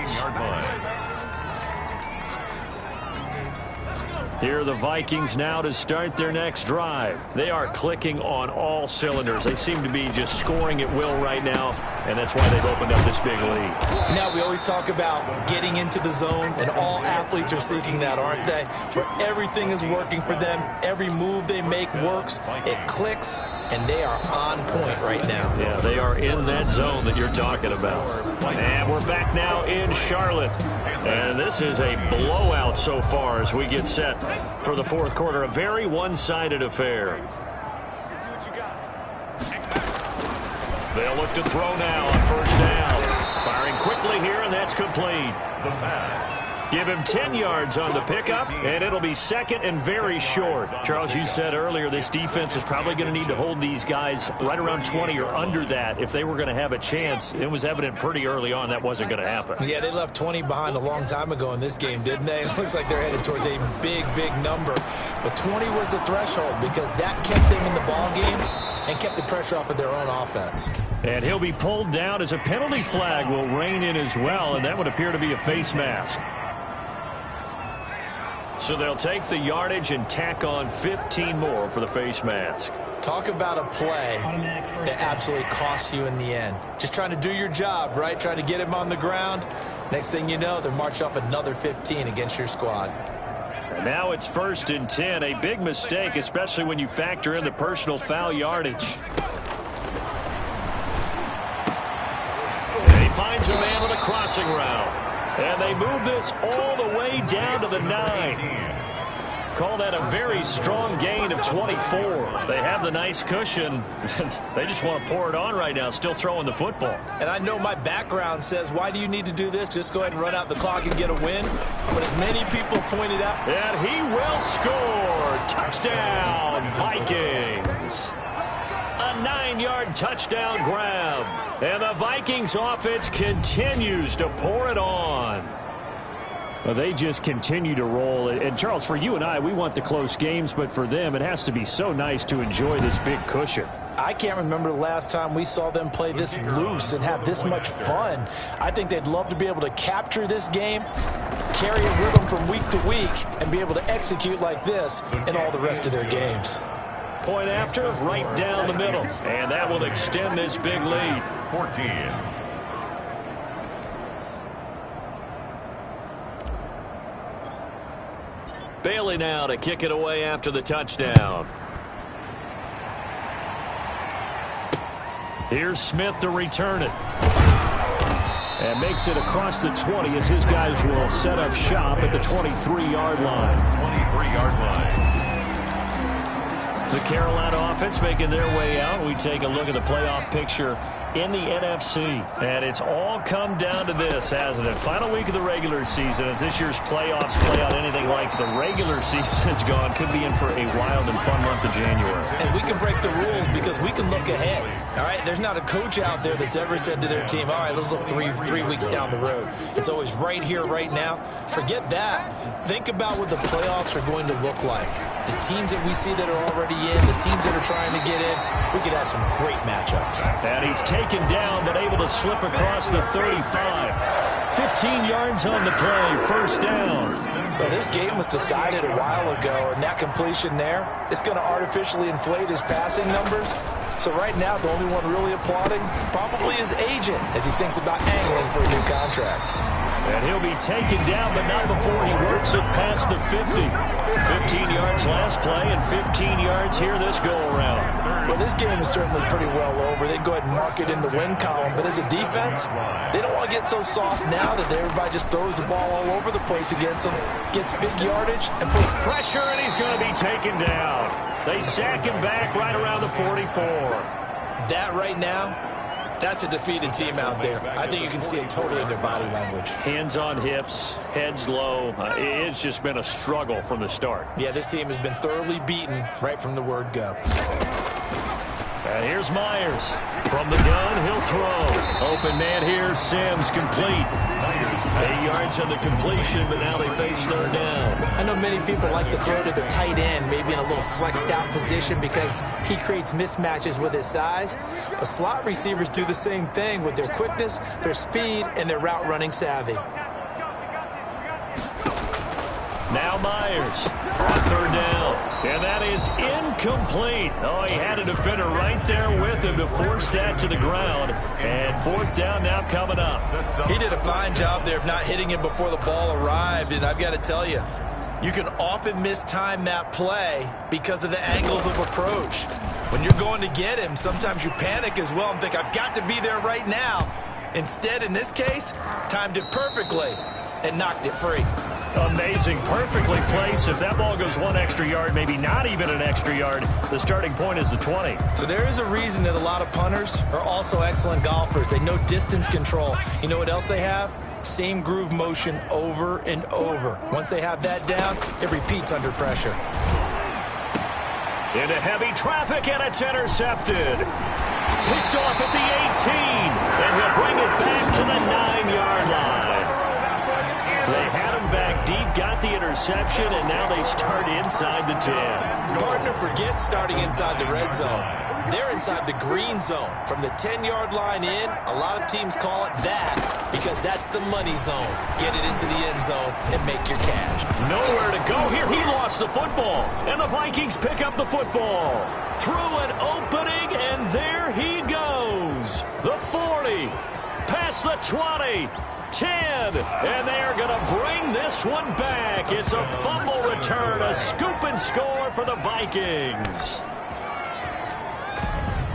Here are the Vikings now to start their next drive. They are clicking on all cylinders. They seem to be just scoring at will right now, and that's why they've opened up this big lead. Now, we always talk about getting into the zone, and all athletes are seeking that, aren't they? Where everything is working for them. Every move they make works. It clicks, and they are on point right now. Yeah, they are in that zone that you're talking about. And we're back now in Charlotte. And this is a blowout so far as we get set for the 4th quarter. A very one-sided affair. They'll look to throw now on first down. Firing quickly here, and that's complete. The pass. Give him 10 yards on the pickup, and it'll be 2nd and very short. Charles, you said earlier this defense is probably going to need to hold these guys right around 20 or under that if they were going to have a chance. It was evident pretty early on that wasn't going to happen. Yeah, they left 20 behind a long time ago in this game, didn't they? It looks like they're headed towards a big, big number. But 20 was the threshold because that kept them in the ball game and kept the pressure off of their own offense. And he'll be pulled down as a penalty flag will rein in as well, and that would appear to be a face mask. So they'll take the yardage and tack on 15 more for the face mask. Talk about a play that absolutely costs you in the end. Just trying to do your job, right? Trying to get him on the ground. Next thing you know, they're marching off another 15 against your squad. And now it's 1st and 10. A big mistake, especially when you factor in the personal foul yardage. And he finds a man with a crossing route. And they move this all the way down to the 9. Call that a very strong gain of 24. They have the nice cushion. They just want to pour it on right now, still throwing the football. And I know my background says, why do you need to do this? Just go ahead and run out the clock and get a win. But as many people pointed out, and he will score. Touchdown, Vikings. A 9-yard touchdown grab. And the Vikings offense continues to pour it on. Well, they just continue to roll. And, Charles, for you and I, we want the close games, but for them, it has to be so nice to enjoy this big cushion. I can't remember the last time we saw them play this loose and have this much fun. I think they'd love to be able to capture this game, carry it with them from week to week, and be able to execute like this in all the rest of their games. Point after, right down the middle. And that will extend this big lead. 14. Bailey now to kick it away after the touchdown. Here's Smith to return it. And makes it across the 20 as his guys will set up shop at the 23-yard line. 23-yard line. The Carolina offense making their way out. We take a look at the playoff picture in the NFC. And it's all come down to this, hasn't it? Final week of the regular season. As this year's playoffs play out anything like the regular season has gone, could be in for a wild and fun month of January. And we can break the rules because we can look ahead. All right, there's not a coach out there that's ever said to their team, all right, let's look three weeks down the road. It's always right here, right now. Forget that. Think about what the playoffs are going to look like. The teams that we see that are already in, the teams that are trying to get in, we could have some great matchups. And he's taken down, but able to slip across the 35. 15 yards on the play, first down. Well, this game was decided a while ago, and that completion there, it's going to artificially inflate his passing numbers. So right now, the only one really applauding probably his agent as he thinks about angling for a new contract. And he'll be taken down, but not before he works it past the 50. 15 yards last play and 15 yards here this go-around. Well, this game is certainly pretty well over. They'd go ahead and mark it in the win column. But as a defense, they don't want to get so soft now that everybody just throws the ball all over the place against them, gets big yardage, and puts pressure, and he's going to be taken down. They sack him back right around the 44. That right now, that's a defeated team out there. I think you can see it totally in their body language. Hands on hips, heads low. It's just been a struggle from the start. Yeah, this team has been thoroughly beaten right from the word go. And here's Myers. From the gun, he'll throw. Open man here, Sims, complete. 8 yards on the completion, but now they face third down. I know many people like to throw to the tight end, maybe in a little flexed out position because he creates mismatches with his size. But slot receivers do the same thing with their quickness, their speed, and their route running savvy. Now Myers on third down. And that is incomplete. Oh, he had a defender right there with him to force that to the ground. And fourth down now coming up. He did a fine job there of not hitting him before the ball arrived. And I've got to tell you, you can often mistime that play because of the angles of approach. When you're going to get him, sometimes you panic as well and think, I've got to be there right now. Instead, in this case, timed it perfectly and knocked it free. Amazing, perfectly placed. If that ball goes one extra yard, maybe not even an extra yard, the starting point is the 20. So there is a reason that a lot of punters are also excellent golfers. They know distance control. You know what else they have? Same groove motion over and over. Once they have that down, it repeats under pressure. Into heavy traffic, and it's intercepted. Picked off at the 18, and he'll bring it back to the 9-yard line. They had him back deep, got the interception, and now they start inside the 10. Partner forgets starting inside the red zone. They're inside the green zone. From the 10-yard line in, a lot of teams call it that because that's the money zone. Get it into the end zone and make your cash. Nowhere to go here. He lost the football, and the Vikings pick up the football. Through an opening, and there he goes. The 40, past the 20. 10, and they are going to bring this one back. It's a fumble return, a scoop and score for the Vikings.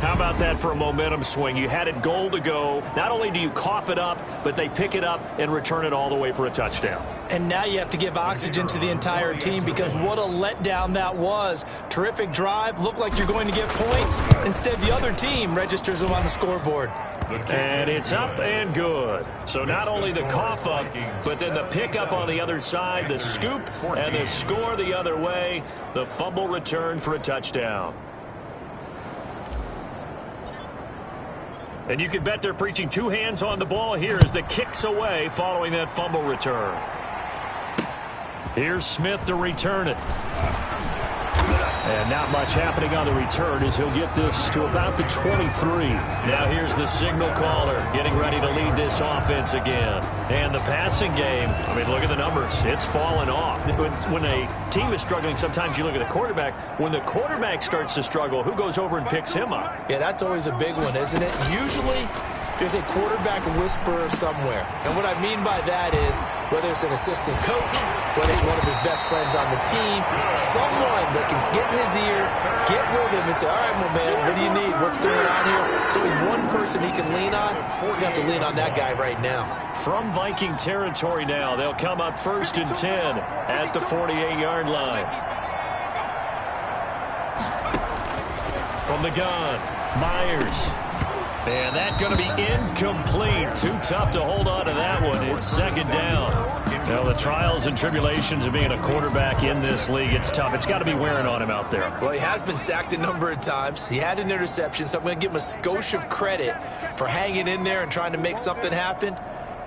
How about that for a momentum swing? You had it goal to go. Not only do you cough it up, but they pick it up and return it all the way for a touchdown. And now you have to give oxygen to the entire team because what a letdown that was. Terrific drive. Looked like you're going to get points. Instead, the other team registers them on the scoreboard. And it's up and good. So not only the cough up, but then the pickup on the other side, the scoop, and the score the other way. The fumble return for a touchdown. And you can bet they're preaching two hands on the ball here as the kick's away following that fumble return. Here's Smith to return it. And not much happening on the return as he'll get this to about the 23. Now here's the signal caller getting ready to lead this offense again. And the passing game, I mean, look at the numbers. It's fallen off. When a team is struggling, sometimes you look at the quarterback. When the quarterback starts to struggle, who goes over and picks him up? Yeah, that's always a big one, isn't it? Usually there's a quarterback whisperer somewhere. And what I mean by that is whether it's an assistant coach, whether it's one of his best friends on the team, someone that can get in his ear, get with him and say, all right, my man, what do you need? What's going on here? So he's one person he can lean on. He's going to have to lean on that guy right now. From Viking territory now, they'll come up 1st and 10 at the 48-yard line. From the gun, Myers. And that's going to be incomplete. Too tough to hold on to that one. It's second down. Now, the trials and tribulations of being a quarterback in this league, it's tough. It's got to be wearing on him out there. Well, he has been sacked a number of times. He had an interception, so I'm going to give him a skosh of credit for hanging in there and trying to make something happen,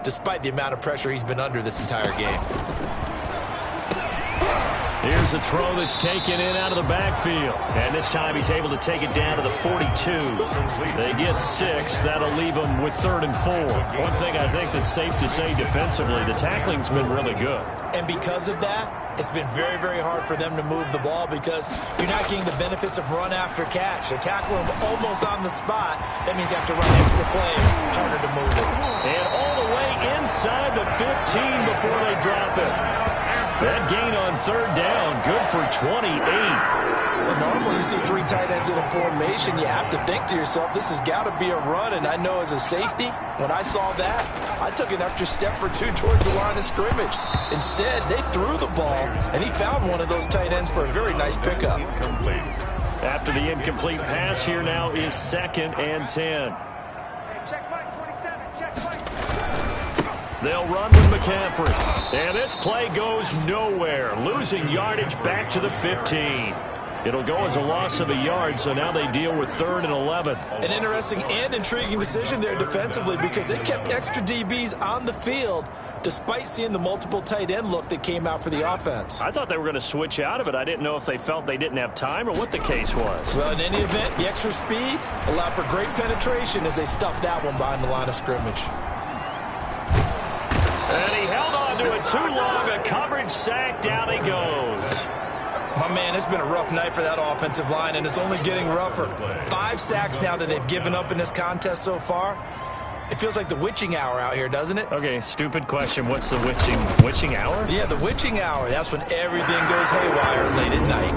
despite the amount of pressure he's been under this entire game. Here's a throw that's taken in out of the backfield. And this time he's able to take it down to the 42. They get 6. That'll leave them with 3rd and 4. One thing I think that's safe to say defensively, the tackling's been really good. And because of that, it's been very, very hard for them to move the ball because you're not getting the benefits of run after catch. They tackle him almost on the spot. That means you have to run extra plays. Harder to move it. And all the way inside the 15 before they drop it. That gain on 3rd down, good for 28. Well, normally you see 3 tight ends in a formation, you have to think to yourself, this has got to be a run. And I know as a safety, when I saw that, I took an extra step or 2 towards the line of scrimmage. Instead, they threw the ball, and he found one of those tight ends for a very nice pickup. After the incomplete pass, here now is 2nd and 10. They'll run with McCaffrey. And this play goes nowhere. Losing yardage back to the 15. It'll go as a loss of a yard, so now they deal with 3rd and 11. An interesting and intriguing decision there defensively because they kept extra DBs on the field despite seeing the multiple tight end look that came out for the offense. I thought they were going to switch out of it. I didn't know if they felt they didn't have time or what the case was. Well, in any event, the extra speed allowed for great penetration as they stuffed that one behind the line of scrimmage. And he held on to it too long. A coverage sack. Down he goes. My man, it's been a rough night for that offensive line, and it's only getting rougher. 5 sacks now that they've given up in this contest so far. It feels like the witching hour out here, doesn't it? Okay, stupid question. What's the witching hour? Yeah, the witching hour. That's when everything goes haywire late at night.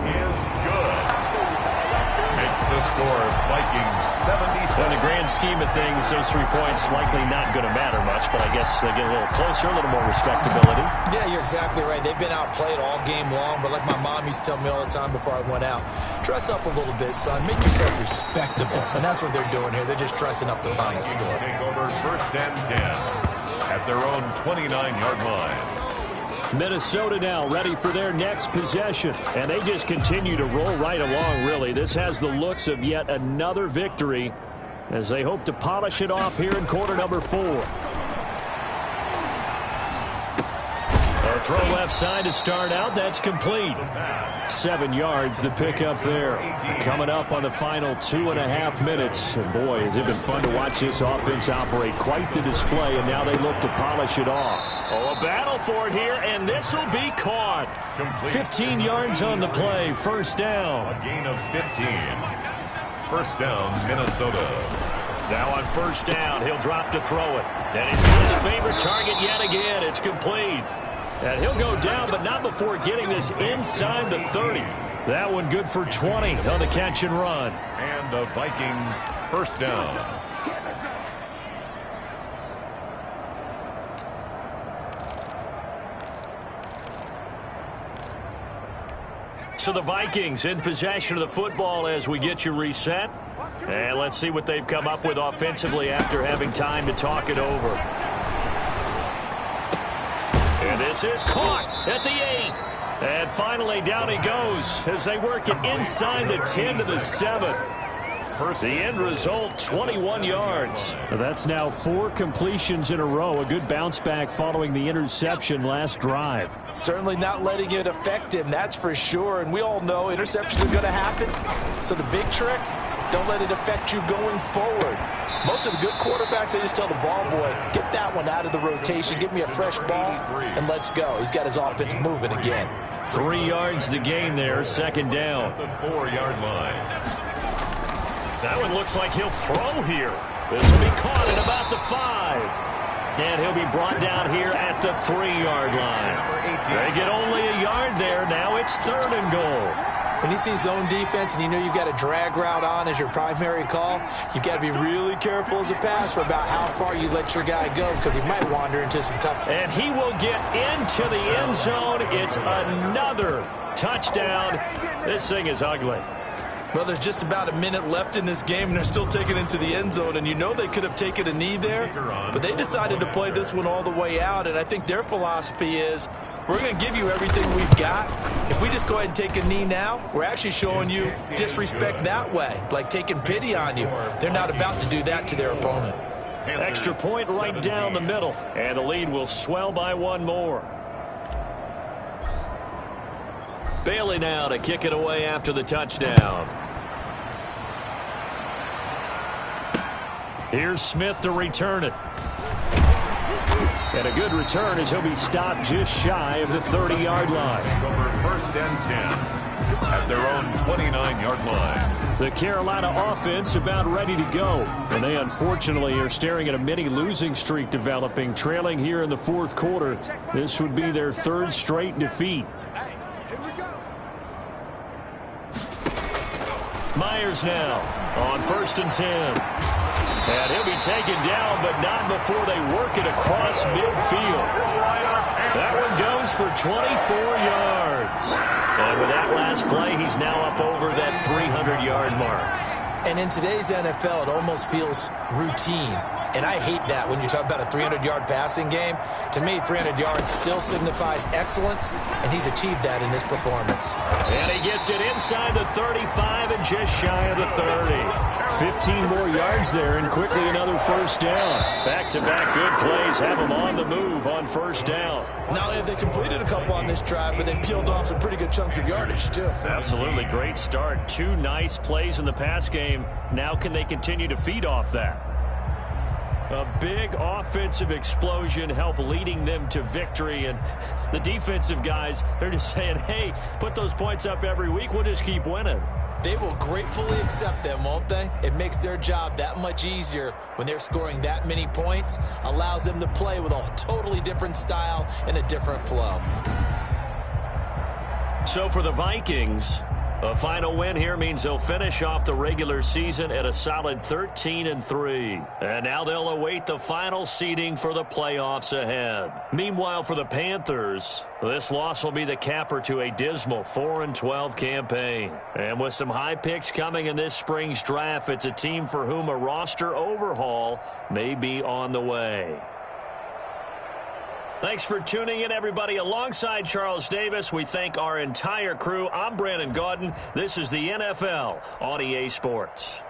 Makes the score Vikings 77. In the grand scheme of things, those 3 points likely not going to matter much, but I guess they get a little closer, a little more respectability. Yeah, you're exactly right. They've been outplayed all game long, but like my mom used to tell me all the time before I went out, dress up a little bit, son. Make yourself respectable. And that's what they're doing here. They're just dressing up the final score. Take over 1st and 10 at their own 29-yard line. Minnesota now ready for their next possession. And they just continue to roll right along, really. This has the looks of yet another victory as they hope to polish it off here in quarter number 4. A throw left side to start out. That's complete. 7 yards the pickup there. Coming up on the final 2.5 minutes. And boy, has it been fun to watch this offense operate. Quite the display, and now they look to polish it off. Oh, a battle for it here, and this will be caught. 15 yards on the play. 1st down. A gain of 15. 1st down, Minnesota. Now on 1st down, he'll drop to throw it. And he's got his favorite target yet again. It's complete. And he'll go down, but not before getting this inside the 30. That one good for 20 on the catch and run. And the Vikings first down. So the Vikings in possession of the football as we get you reset. And let's see what they've come up with offensively after having time to talk it over. And this is caught at the 8. And finally down he goes as they work it inside the 10 to the 7. The end result, 21 yards. That's now 4 completions in a row. A good bounce back following the interception last drive. Certainly not letting it affect him, that's for sure. And we all know interceptions are going to happen. So the big trick, don't let it affect you going forward. Most of the good quarterbacks, they just tell the ball boy, get that one out of the rotation, give me a fresh ball, and let's go. He's got his offense moving again. 3 yards the gain there, second down. The 4-yard line. That one looks like he'll throw here. This will be caught at about the 5. And he'll be brought down here at the 3-yard line. They get only a yard there. Now it's 3rd and goal. When you see zone defense and you know you've got a drag route on as your primary call, you've got to be really careful as a passer about how far you let your guy go because he might wander into some tough. And he will get into the end zone. It's another touchdown. This thing is ugly. Well, there's just about a minute left in this game, and they're still taking it into the end zone. And you know they could have taken a knee there, but they decided to play this one all the way out. And I think their philosophy is, we're going to give you everything we've got. If we just go ahead and take a knee now, we're actually showing you disrespect that way, like taking pity on you. They're not about to do that to their opponent. Extra point right down the middle, and the lead will swell by 1 more. Bailey now to kick it away after the touchdown. Here's Smith to return it. And a good return as he'll be stopped just shy of the 30-yard line. Over 1st and 10 at their own 29-yard line. The Carolina offense about ready to go. And they unfortunately are staring at a mini losing streak developing, trailing here in the 4th quarter. This would be their 3rd straight defeat. Myers now on 1st and 10. And he'll be taken down, but not before they work it across midfield. That one goes for 24 yards. And with that last play, he's now up over that 300-yard mark. And in today's NFL, it almost feels routine. And I hate that when you talk about a 300-yard passing game. To me, 300 yards still signifies excellence, and he's achieved that in this performance. And he gets it inside the 35 and just shy of the 30. 15 more yards there, and quickly another 1st down. Back-to-back good plays have him on the move on 1st down. Not only have they completed a couple on this drive, but they peeled off some pretty good chunks of yardage, too. Absolutely great start. 2 nice plays in the pass game. Now can they continue to feed off that? A big offensive explosion helped leading them to victory. And the defensive guys, they're just saying, hey, put those points up every week. We'll just keep winning. They will gratefully accept them, won't they? It makes their job that much easier when they're scoring that many points. Allows them to play with a totally different style and a different flow. So for the Vikings, a final win here means they'll finish off the regular season at a solid 13-3. And now they'll await the final seeding for the playoffs ahead. Meanwhile, for the Panthers, this loss will be the capper to a dismal 4-12 campaign. And with some high picks coming in this spring's draft, it's a team for whom a roster overhaul may be on the way. Thanks for tuning in, everybody. Alongside Charles Davis, we thank our entire crew. I'm Brandon Gaudin. This is the NFL on EA Sports.